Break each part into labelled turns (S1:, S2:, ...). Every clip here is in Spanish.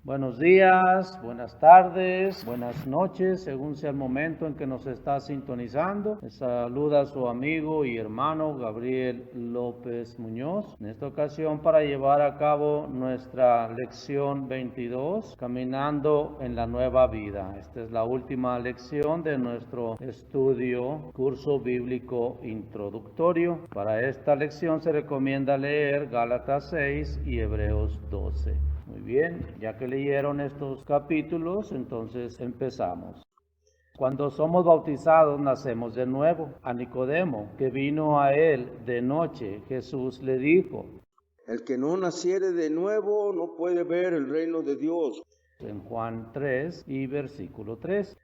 S1: Buenos días, buenas tardes, buenas noches, según sea el momento en que nos está sintonizando. Les saluda a su amigo y hermano Gabriel López Muñoz. En esta ocasión para llevar a cabo nuestra lección 22, Caminando en la Nueva Vida. Esta es la última lección de nuestro curso bíblico introductorio. Para esta lección se recomienda leer Gálatas 6 y Hebreos 12. Muy bien, ya que leyeron estos capítulos, entonces empezamos. Cuando somos bautizados, nacemos de nuevo. A Nicodemo, que vino a él de noche, Jesús le dijo:
S2: El que no naciere de nuevo no puede ver el reino de Dios.
S1: En Juan 3 y versículo 3.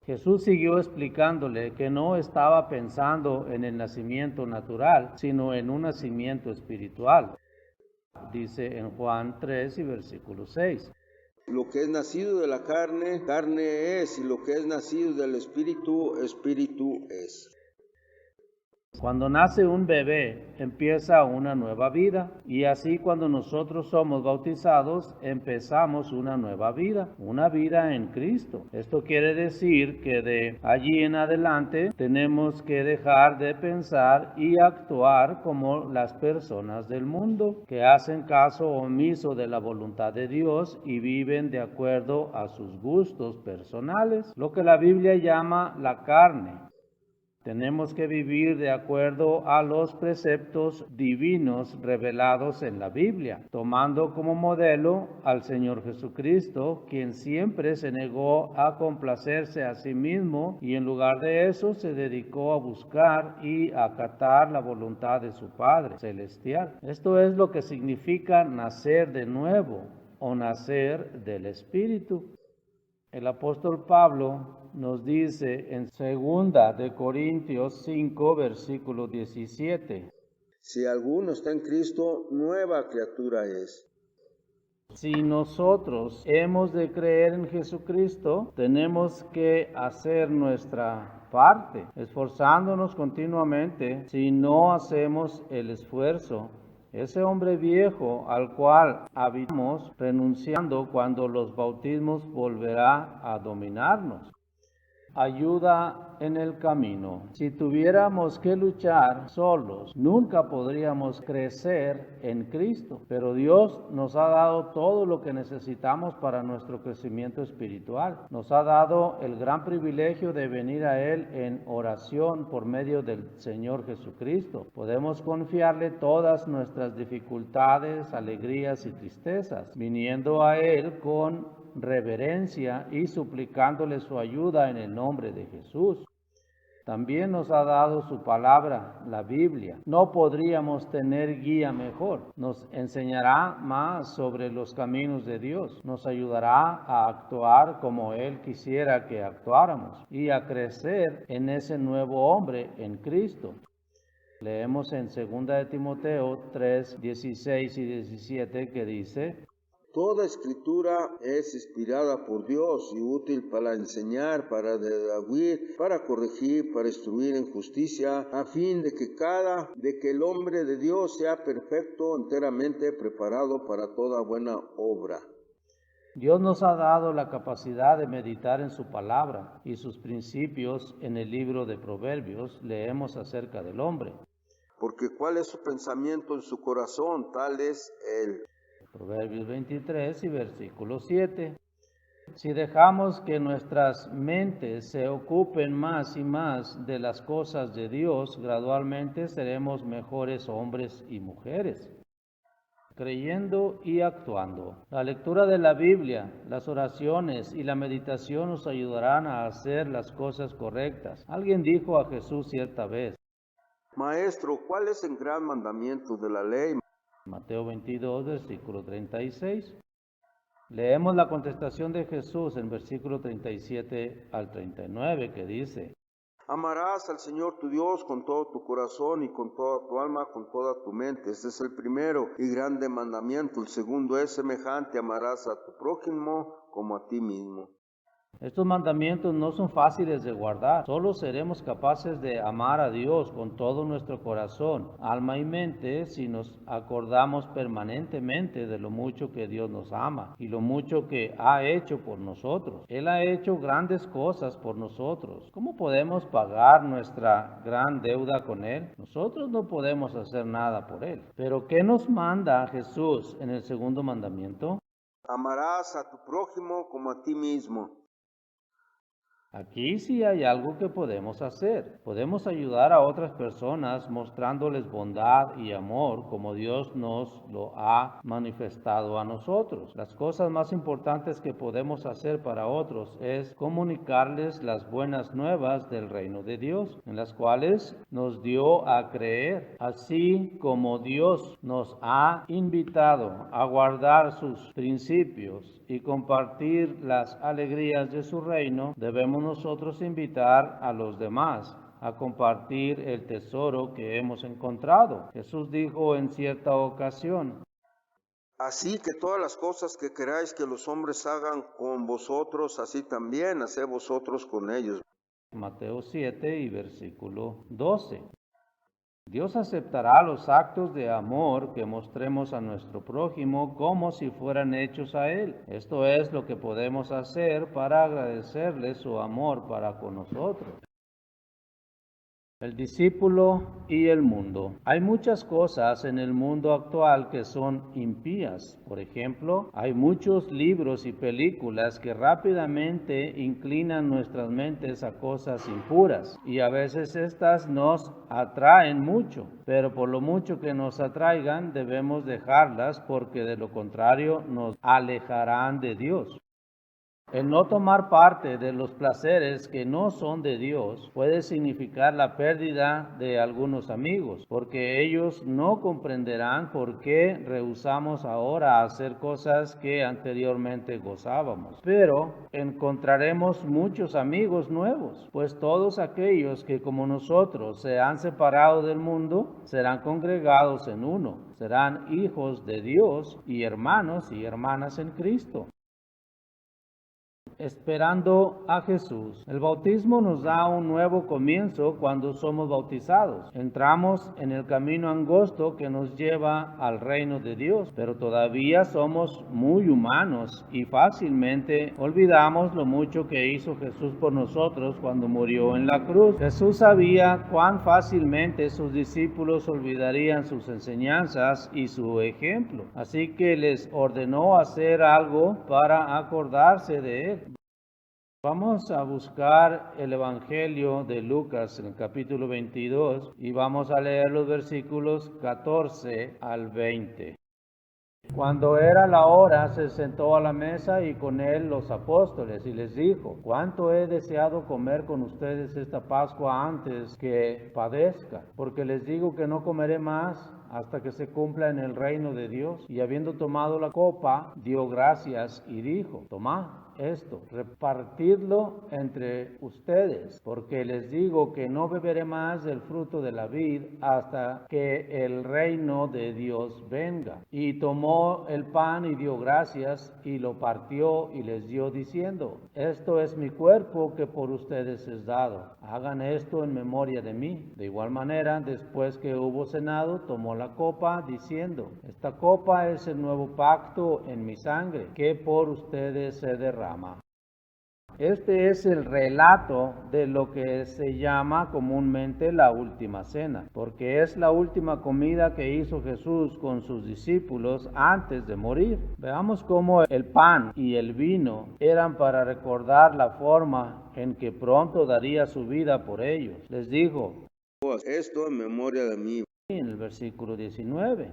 S1: Jesús siguió explicándole que no estaba pensando en el nacimiento natural, sino en un nacimiento espiritual. Dice en Juan 3 y versículo 6.
S2: Lo que es nacido de la carne, carne es, y lo que es nacido del espíritu, espíritu es.
S1: Cuando nace un bebé, empieza una nueva vida, y así cuando nosotros somos bautizados, empezamos una nueva vida en Cristo. Esto quiere decir que de allí en adelante tenemos que dejar de pensar y actuar como las personas del mundo, que hacen caso omiso de la voluntad de Dios y viven de acuerdo a sus gustos personales, lo que la Biblia llama la carne. Tenemos que vivir de acuerdo a los preceptos divinos revelados en la Biblia, tomando como modelo al Señor Jesucristo, quien siempre se negó a complacerse a sí mismo y en lugar de eso se dedicó a buscar y acatar la voluntad de su Padre Celestial. Esto es lo que significa nacer de nuevo o nacer del Espíritu. El apóstol Pablo nos dice en 2 de Corintios 5, versículo 17.
S2: Si alguno está en Cristo, nueva criatura es.
S1: Si nosotros hemos de creer en Jesucristo, tenemos que hacer nuestra parte, esforzándonos continuamente. Si no hacemos el esfuerzo, ese hombre viejo al cual habitamos renunciando cuando los bautismos volverá a dominarnos. Ayuda en el camino. Si tuviéramos que luchar solos, nunca podríamos crecer en Cristo. Pero Dios nos ha dado todo lo que necesitamos para nuestro crecimiento espiritual. Nos ha dado el gran privilegio de venir a Él en oración por medio del Señor Jesucristo. Podemos confiarle todas nuestras dificultades, alegrías y tristezas, viniendo a Él con reverencia y suplicándole su ayuda en el nombre de Jesús. También nos ha dado su palabra, la Biblia. No podríamos tener guía mejor. Nos enseñará más sobre los caminos de Dios. Nos ayudará a actuar como Él quisiera que actuáramos y a crecer en ese nuevo hombre en Cristo. Leemos en 2 de Timoteo 3, 16 y 17 que dice:
S2: Toda escritura es inspirada por Dios y útil para enseñar, para redarguir, para corregir, para instruir en justicia, a fin de que el hombre de Dios sea perfecto, enteramente preparado para toda buena obra.
S1: Dios nos ha dado la capacidad de meditar en su palabra y sus principios. En el libro de Proverbios leemos acerca del hombre.
S2: Porque cuál es su pensamiento en su corazón, tal es él.
S1: Proverbios 23 y versículo 7. Si dejamos que nuestras mentes se ocupen más y más de las cosas de Dios, gradualmente seremos mejores hombres y mujeres, creyendo y actuando. La lectura de la Biblia, las oraciones y la meditación nos ayudarán a hacer las cosas correctas. Alguien dijo a Jesús cierta vez:
S2: Maestro, ¿cuál es el gran mandamiento de la ley?
S1: Mateo 22, versículo 36. Leemos la contestación de Jesús en versículo 37 al 39 que dice:
S2: Amarás al Señor tu Dios con todo tu corazón y con toda tu alma, con toda tu mente. Este es el primero y grande mandamiento. El segundo es semejante: amarás a tu prójimo como a ti mismo.
S1: Estos mandamientos no son fáciles de guardar. Solo seremos capaces de amar a Dios con todo nuestro corazón, alma y mente si nos acordamos permanentemente de lo mucho que Dios nos ama y lo mucho que ha hecho por nosotros. Él ha hecho grandes cosas por nosotros. ¿Cómo podemos pagar nuestra gran deuda con Él? Nosotros no podemos hacer nada por Él. Pero ¿qué nos manda Jesús en el segundo mandamiento?
S2: Amarás a tu prójimo como a ti mismo.
S1: Aquí sí hay algo que podemos hacer. Podemos ayudar a otras personas mostrándoles bondad y amor como Dios nos lo ha manifestado a nosotros. Las cosas más importantes que podemos hacer para otros es comunicarles las buenas nuevas del reino de Dios, en las cuales nos dio a creer, así como Dios nos ha invitado a guardar sus principios y compartir las alegrías de su reino. Debemos nosotros invitar a los demás a compartir el tesoro que hemos encontrado. Jesús dijo en cierta ocasión:
S2: Así que todas las cosas que queráis que los hombres hagan con vosotros, así también haced vosotros con ellos.
S1: Mateo 7 y versículo 12. Dios aceptará los actos de amor que mostremos a nuestro prójimo como si fueran hechos a Él. Esto es lo que podemos hacer para agradecerle su amor para con nosotros. El discípulo y el mundo. Hay muchas cosas en el mundo actual que son impías. Por ejemplo, hay muchos libros y películas que rápidamente inclinan nuestras mentes a cosas impuras. Y a veces estas nos atraen mucho. Pero por lo mucho que nos atraigan, debemos dejarlas porque de lo contrario nos alejarán de Dios. El no tomar parte de los placeres que no son de Dios puede significar la pérdida de algunos amigos, porque ellos no comprenderán por qué rehusamos ahora hacer cosas que anteriormente gozábamos. Pero encontraremos muchos amigos nuevos, pues todos aquellos que como nosotros se han separado del mundo serán congregados en uno, serán hijos de Dios y hermanos y hermanas en Cristo. Esperando a Jesús. El bautismo nos da un nuevo comienzo cuando somos bautizados. Entramos en el camino angosto que nos lleva al reino de Dios, pero todavía somos muy humanos y fácilmente olvidamos lo mucho que hizo Jesús por nosotros cuando murió en la cruz. Jesús sabía cuán fácilmente sus discípulos olvidarían sus enseñanzas y su ejemplo, así que les ordenó hacer algo para acordarse de él. Vamos a buscar el Evangelio de Lucas en el capítulo 22 y vamos a leer los versículos 14 al 20. Cuando era la hora, se sentó a la mesa y con él los apóstoles y les dijo: cuánto he deseado comer con ustedes esta Pascua antes que padezca, porque les digo que no comeré más hasta que se cumpla en el reino de Dios. Y habiendo tomado la copa, dio gracias y dijo: tomad esto, repartidlo entre ustedes, porque les digo que no beberé más del fruto de la vid hasta que el reino de Dios venga. Y tomó el pan y dio gracias y lo partió y les dio diciendo: esto es mi cuerpo que por ustedes es dado. Hagan esto en memoria de mí. De igual manera, después que hubo cenado, tomó la copa diciendo: esta copa es el nuevo pacto en mi sangre, que por ustedes se derrama. Este es el relato de lo que se llama comúnmente la última cena, porque es la última comida que hizo Jesús con sus discípulos antes de morir. Veamos cómo el pan y el vino eran para recordar la forma en que pronto daría su vida por ellos. Les dijo:
S2: esto en memoria de mí.
S1: En el versículo 19.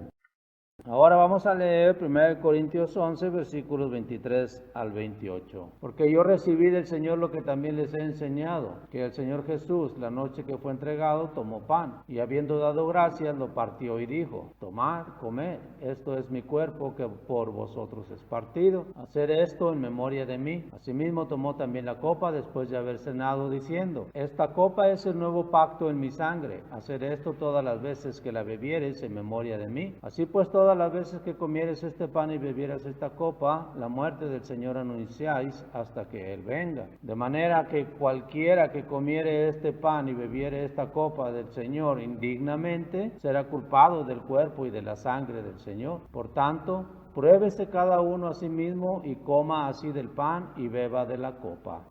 S1: Ahora vamos a leer 1 Corintios 11, versículos 23 al 28. Porque yo recibí del Señor lo que también les he enseñado, que el Señor Jesús, la noche que fue entregado, tomó pan, y habiendo dado gracias, lo partió y dijo: tomad, comed, esto es mi cuerpo que por vosotros es partido. Haced esto en memoria de mí. Asimismo tomó también la copa después de haber cenado, diciendo: esta copa es el nuevo pacto en mi sangre. Haced esto todas las veces que la bebiereis en memoria de mí. Así pues, todas todas las veces que comieres este pan y bebieras esta copa, la muerte del Señor anunciáis hasta que Él venga. De manera que cualquiera que comiere este pan y bebiere esta copa del Señor indignamente, será culpado del cuerpo y de la sangre del Señor. Por tanto, pruébese cada uno a sí mismo y coma así del pan y beba de la copa.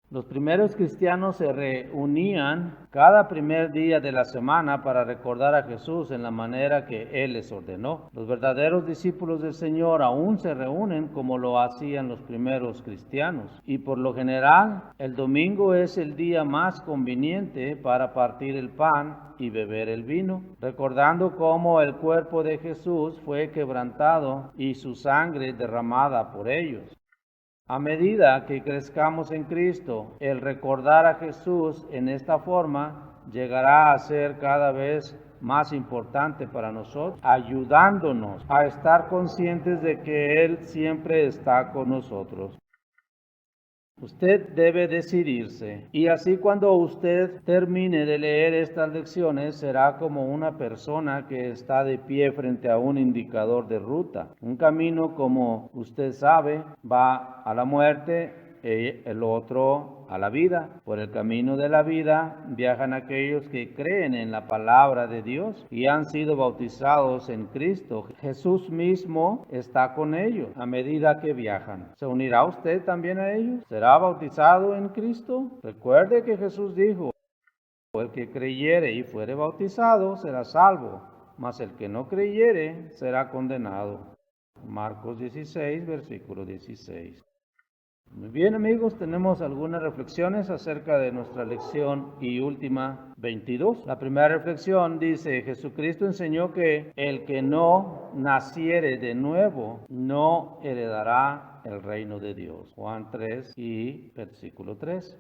S1: Los primeros cristianos se reunían cada primer día de la semana para recordar a Jesús en la manera que Él les ordenó. Los verdaderos discípulos del Señor aún se reúnen como lo hacían los primeros cristianos. Y por lo general, el domingo es el día más conveniente para partir el pan y beber el vino, recordando cómo el cuerpo de Jesús fue quebrantado y su sangre derramada por ellos. A medida que crezcamos en Cristo, el recordar a Jesús en esta forma llegará a ser cada vez más importante para nosotros, ayudándonos a estar conscientes de que Él siempre está con nosotros. Usted debe decidirse, y así cuando usted termine de leer estas lecciones, será como una persona que está de pie frente a un indicador de ruta. Un camino, como usted sabe, va a la muerte, el otro a la vida. Por el camino de la vida viajan aquellos que creen en la palabra de Dios y han sido bautizados en Cristo. Jesús mismo está con ellos a medida que viajan. ¿Se unirá usted también a ellos? ¿Será bautizado en Cristo? Recuerde que Jesús dijo: el que creyere y fuere bautizado será salvo, mas el que no creyere será condenado. Marcos 16, versículo 16. Muy bien, amigos, tenemos algunas reflexiones acerca de nuestra lección y última 22. La primera reflexión dice: Jesucristo enseñó que el que no naciere de nuevo no heredará el reino de Dios. Juan 3 y versículo 3.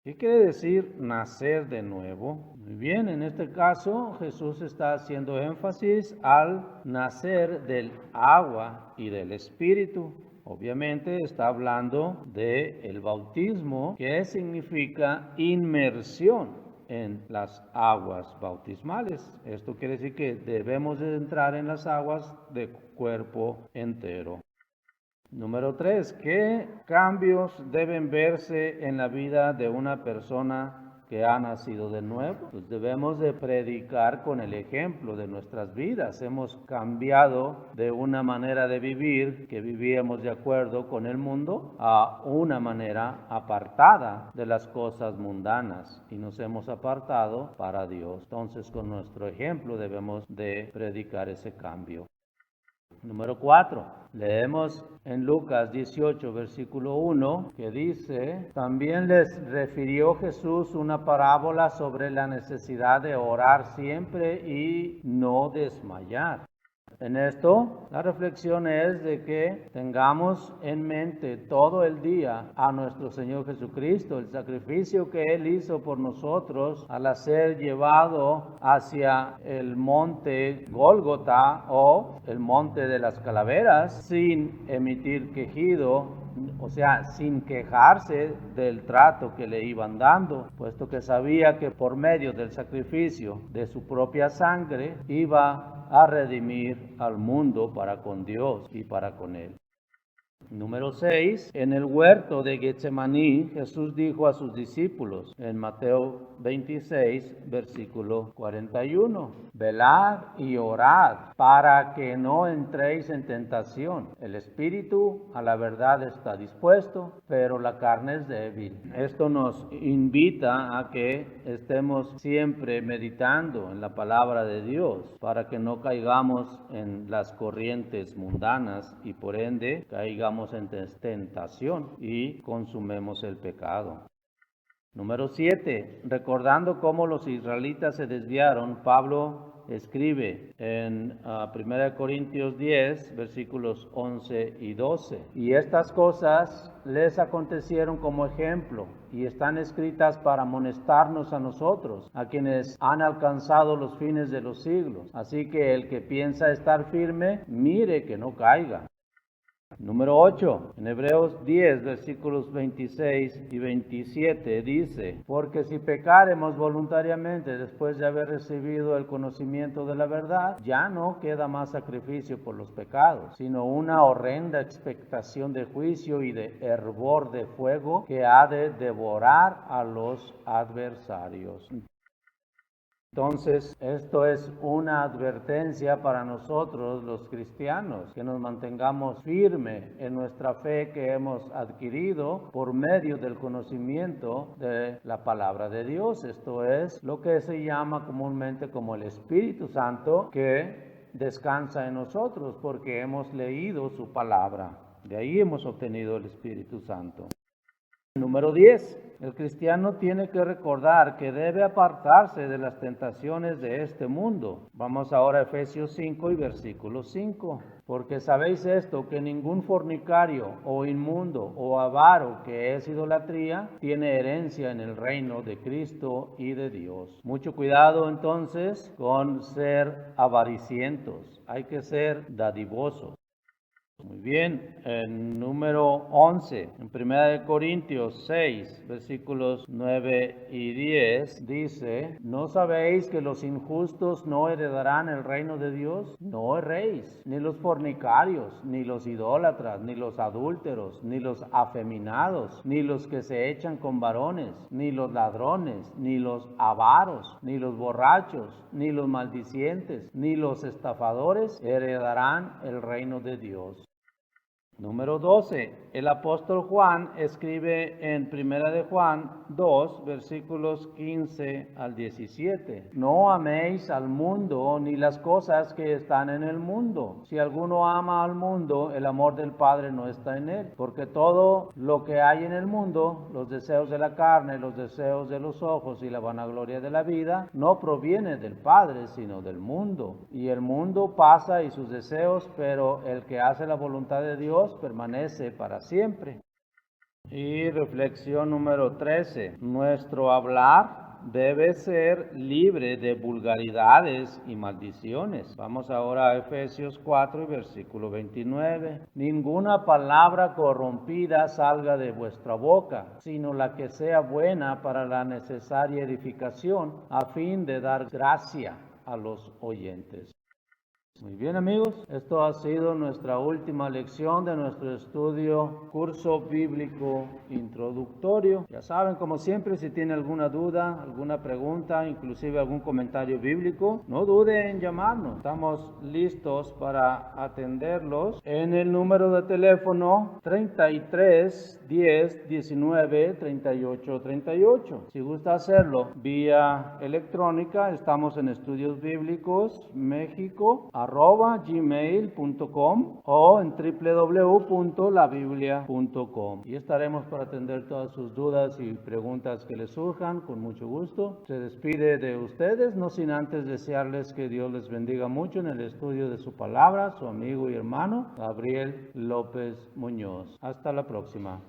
S1: ¿Qué quiere decir nacer de nuevo? Muy bien, en este caso Jesús está haciendo énfasis al nacer del agua y del Espíritu. Obviamente está hablando del bautismo, que significa inmersión en las aguas bautismales. Esto quiere decir que debemos de entrar en las aguas de cuerpo entero. Número 3. ¿Qué cambios deben verse en la vida de una persona que ha nacido de nuevo? Pues debemos de predicar con el ejemplo de nuestras vidas. Hemos cambiado de una manera de vivir que vivíamos de acuerdo con el mundo a una manera apartada de las cosas mundanas y nos hemos apartado para Dios. Entonces, con nuestro ejemplo debemos de predicar ese cambio. Número 4. Leemos en Lucas 18, versículo 1, que dice: también les refirió Jesús una parábola sobre la necesidad de orar siempre y no desmayar. En esto, la reflexión es de que tengamos en mente todo el día a nuestro Señor Jesucristo, el sacrificio que Él hizo por nosotros al ser llevado hacia el monte Gólgota o el monte de las calaveras sin emitir quejido, o sea, sin quejarse del trato que le iban dando, puesto que sabía que por medio del sacrificio de su propia sangre iba a redimir al mundo para con Dios y para con Él. Número 6. En el huerto de Getsemaní, Jesús dijo a sus discípulos en Mateo 26, versículo 41: velad y orad para que no entréis en tentación. El espíritu a la verdad está dispuesto, pero la carne es débil. Esto nos invita a que estemos siempre meditando en la palabra de Dios para que no caigamos en las corrientes mundanas y por ende caigamos en tentación y consumemos el pecado. Número 7. Recordando cómo los israelitas se desviaron, Pablo escribe en 1 Corintios 10, versículos 11 y 12. Y estas cosas les acontecieron como ejemplo y están escritas para amonestarnos a nosotros, a quienes han alcanzado los fines de los siglos. Así que el que piensa estar firme, mire que no caiga. Número 8, en Hebreos 10, versículos 26 y 27 dice, porque si pecaremos voluntariamente después de haber recibido el conocimiento de la verdad, ya no queda más sacrificio por los pecados, sino una horrenda expectación de juicio y de hervor de fuego que ha de devorar a los adversarios. Entonces, esto es una advertencia para nosotros los cristianos, que nos mantengamos firmes en nuestra fe que hemos adquirido por medio del conocimiento de la palabra de Dios. Esto es lo que se llama comúnmente como el Espíritu Santo que descansa en nosotros porque hemos leído su palabra. De ahí hemos obtenido el Espíritu Santo. Número 10. El cristiano tiene que recordar que debe apartarse de las tentaciones de este mundo. Vamos ahora a Efesios 5 y versículo 5. Porque sabéis esto, que ningún fornicario o inmundo o avaro, que es idolatría, tiene herencia en el reino de Cristo y de Dios. Mucho cuidado entonces con ser avaricientos. Hay que ser dadivosos. Muy bien, en número 11, en 1 Corintios 6, versículos 9 y 10, dice, ¿no sabéis que los injustos no heredarán el reino de Dios? No erréis, ni los fornicarios, ni los idólatras, ni los adúlteros, ni los afeminados, ni los que se echan con varones, ni los ladrones, ni los avaros, ni los borrachos, ni los maldicientes, ni los estafadores heredarán el reino de Dios. Número 12. El apóstol Juan escribe en 1 de Juan 2, versículos 15 al 17. No améis al mundo ni las cosas que están en el mundo. Si alguno ama al mundo, el amor del Padre no está en él. Porque todo lo que hay en el mundo, los deseos de la carne, los deseos de los ojos y la vanagloria de la vida, no proviene del Padre, sino del mundo. Y el mundo pasa y sus deseos, pero el que hace la voluntad de Dios permanece para siempre. Y reflexión número 13. Nuestro hablar debe ser libre de vulgaridades y maldiciones. Vamos ahora a Efesios 4 y versículo 29. Ninguna palabra corrompida salga de vuestra boca, sino la que sea buena para la necesaria edificación, a fin de dar gracia a los oyentes. Muy bien, amigos, esto ha sido nuestra última lección de nuestro estudio curso bíblico introductorio. Ya saben, como siempre, si tienen alguna duda, alguna pregunta, inclusive algún comentario bíblico, no duden en llamarnos. Estamos listos para atenderlos en el número de teléfono 33 10 19 38 38. Si gusta hacerlo vía electrónica, estamos en Estudios Bíblicos México @gmail.com o en www.labiblia.com, y estaremos para atender todas sus dudas y preguntas que les surjan con mucho gusto. Se despide de ustedes, no sin antes desearles que Dios les bendiga mucho en el estudio de su palabra, su amigo y hermano Gabriel López Muñoz. Hasta la próxima.